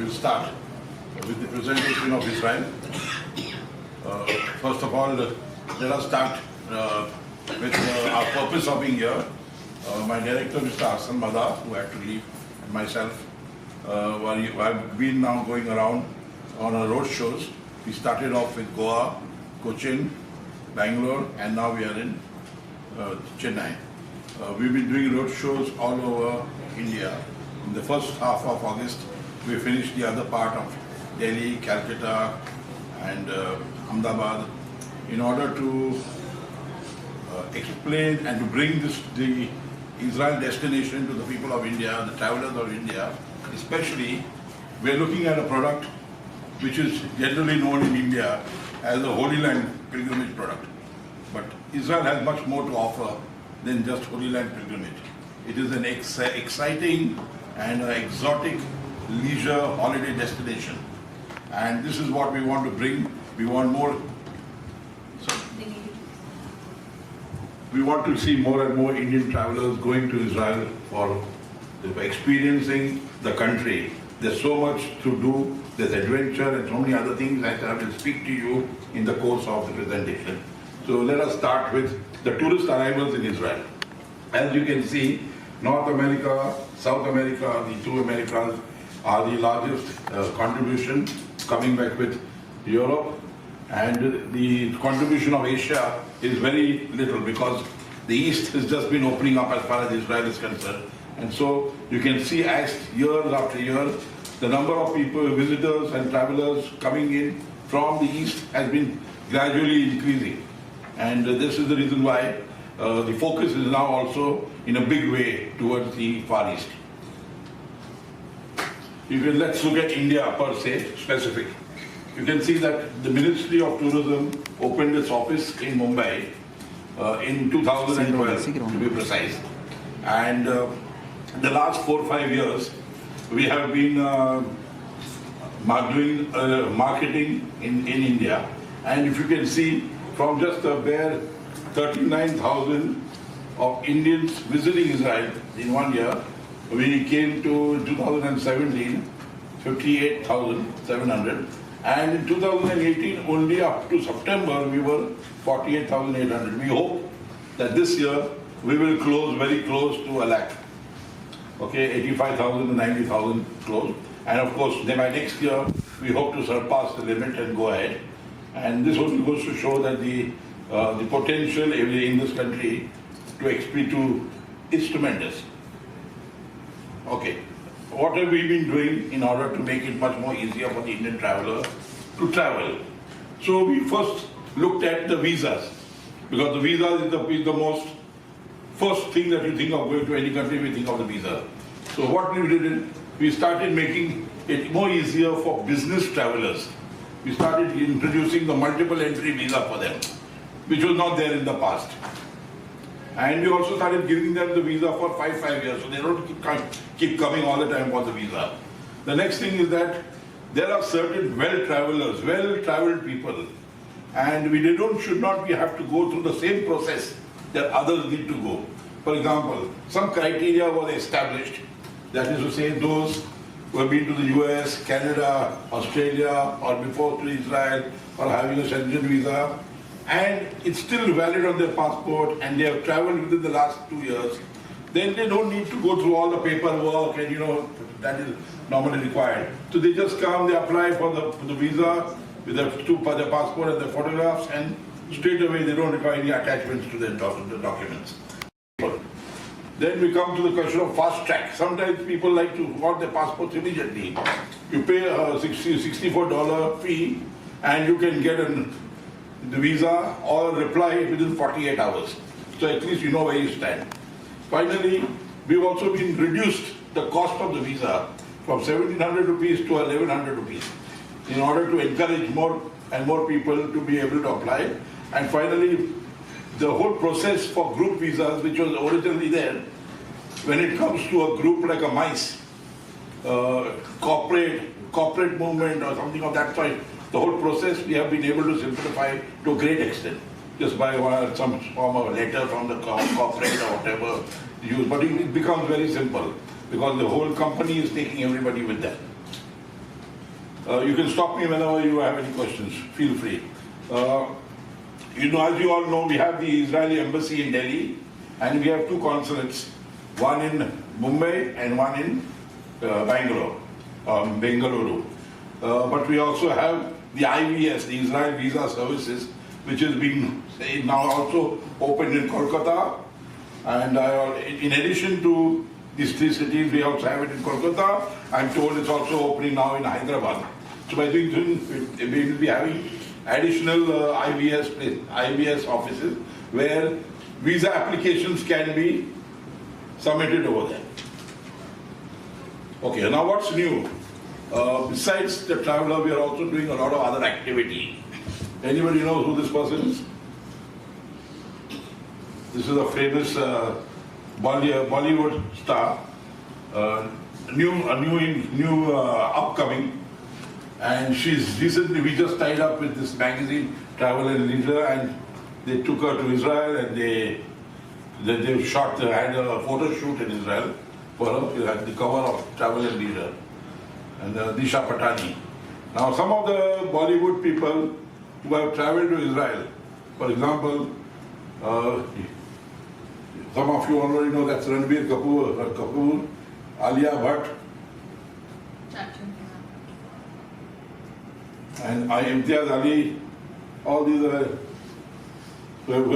we'll start with the presentation of Israel. First of all, let us start with our purpose of being here. My director, Mr. Hassan Mada, who had to leave, and myself, I've been now going around on our road shows. We started off with Goa, Cochin, Bangalore, and now we are in Chennai. We've been doing road shows all over India. In the first half of August, we finished the other part of Delhi, Calcutta, and Ahmedabad in order to explain and to bring the Israel destination to the people of India, the travelers of India. Especially, we're looking at a product which is generally known in India as a Holy Land pilgrimage product. But Israel has much more to offer than just Holy Land pilgrimage. It is an exciting and exotic leisure holiday destination. And this is what we want to bring. We want more. We want to see more and more Indian travelers going to Israel for experiencing the country. There's so much to do. There's adventure and so many other things that I will speak to you in the course of the presentation. So let us start with the tourist arrivals in Israel. As you can see, North America, South America, the two Americas are the largest contribution, coming back with Europe. And the contribution of Asia is very little because the East has just been opening up as far as Israel is concerned. And so you can see as year after year, the number of people, visitors and travelers coming in from the East has been gradually increasing. And this is the reason why the focus is now also in a big way towards the Far East. Let's look at India per se, specific. You can see that the Ministry of Tourism opened its office in Mumbai in 2012, to be precise. And the last 4 or 5 years, we have been doing marketing in India. And if you can see, from just a bare 39,000 of Indians visiting Israel in 1 year, we came to 2017, 58,700. And in 2018, only up to September, we were 48,800. We hope that this year, we will close very close to a lakh. Okay, 85,000 to 90,000 close. And of course, then by next year, we hope to surpass the limit and go ahead. And this only goes to show that the potential in this country is tremendous. Okay, what have we been doing in order to make it much more easier for the Indian traveler to travel? So we first looked at the visas, because the visa is the most first thing that you think of going to any country, we think of the visa. So what we did, we started making it more easier for business travelers. We started introducing the multiple entry visa for them, which was not there in the past. And we also started giving them the visa for 5 years, so they don't keep coming all the time for the visa. The next thing is that there are certain well-traveled people, and we should not have to go through the same process that others need to go. For example, some criteria was established, that is to say those who have been to the US, Canada, Australia, or before to Israel, or having a Schengen visa, and it's still valid on their passport, and they have traveled within the last 2 years, then they don't need to go through all the paperwork and that is normally required. So they just come, they apply for the visa with their passport and their photographs, and straight away they don't require any attachments to their documents. Then we come to the question of fast track. Sometimes people like to want their passports immediately. You pay a $64 fee and you can get the visa or reply within 48 hours. So at least you know where you stand. Finally, we've also been reduced the cost of the visa from 1,700 rupees to 1,100 rupees in order to encourage more and more people to be able to apply. And finally, the whole process for group visas, which was originally there, when it comes to a group like a MICE, corporate movement or something of that sort, the whole process we have been able to simplify to a great extent, just by some form of letter from the corporate or whatever But it becomes very simple because the whole company is taking everybody with them. You can stop me whenever you have any questions. Feel free. As you all know, we have the Israeli embassy in Delhi, and we have two consulates, one in Mumbai and one in Bengaluru. But we also have the IVS, the Israel Visa Services, which is being now also opened in Kolkata. And in addition to these three cities, we also have it in Kolkata. I'm told it's also opening now in Hyderabad. So by doing this, we will be having additional IVS offices where visa applications can be submitted over there. Okay, now what's new? Besides the traveler, we are also doing a lot of other activity. Anybody knows who this person is? This is a famous Bollywood star, new upcoming, and we just tied up with this magazine, Travel and Leisure, and they took her to Israel, and they had a photo shoot in Israel for her at the cover of Travel and Leisure, and Disha Patani. Now, some of the Bollywood people who have traveled to Israel, for example, some of you already know that's Ranbir Kapoor, Alia Bhatt, and Imtiaz Ali. All these are who have